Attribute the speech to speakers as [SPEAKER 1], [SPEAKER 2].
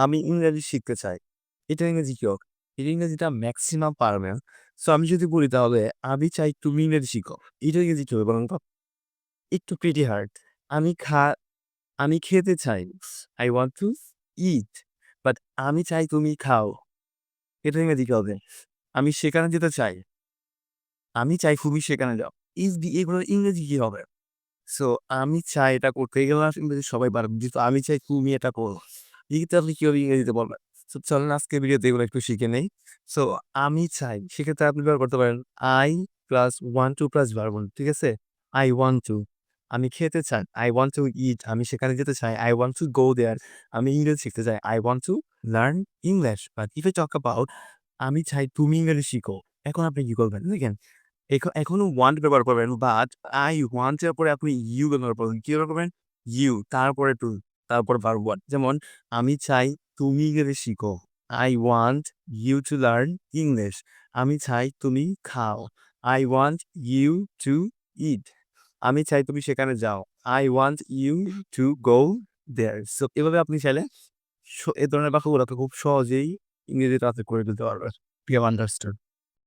[SPEAKER 1] আমি ইংরেজি শিখতে চাই। এটা ইংরেজি কি হবে? এটা ইংরেজিটা মেক্সিমাম পারবে না। সো আমি যদি বলি তাহলে আমি চাই তুমি ইংরেজি শিখো। এটা ইংরেজি কি হবে বলুন তো? একটু প্রিটি হার্ড। আমি খা আমি খেতে চাই। I want to eat but আমি চাই তুমি খাও। এটা ইংরেজি কি হবে? আমি সেখানে যেতে চাই। আমি চাই তুমি সেখানে যাও। এগুলোর ইংরেজি কি হবে? সো আমি চাই এটা করতে গেলে ইংরেজি সবাই পারবে। যেহেতু আমি চাই তুমি এটা করো। এক্ষেত্রে আপনি কিভাবে ইংরেজিতে বলবেন? সো চলেন আজকের ভিডিওতে এগুলো একটু শিখে নেই। সো আমি চাই সেক্ষেত্রে আপনি ব্যবহার করতে পারেন I plus want to plus verb ঠিক আছে? I want to আমি খেতে চাই। I want to eat আমি সেখানে যেতে চাই। I want to go there আমি ইংরেজি শিখতে চাই। I want to learn English but if I talk about আমি চাই তুমি ইংরেজি শিখো। এখন আপনি কি করবেন? দেখেন এখনো want ব্যবহার করবেন বাট I want এর পরে আপনি you ব্যবহার করবেন। কি ব্যবহার করবেন? You তারপরে to তারপর verb 1 যেমন আমি চাই তুমি ইংরেজি শিখো। I want you to learn English আমি চাই তুমি খাও। I want you to eat আমি চাই তুমি সেখানে যাও। I want you to go there so এভাবে আপনি চাইলে এ ধরনের বাক্যগুলোকে খুব সহজেই ইংরেজিতে করে তুলতে পারবেন। You have understood?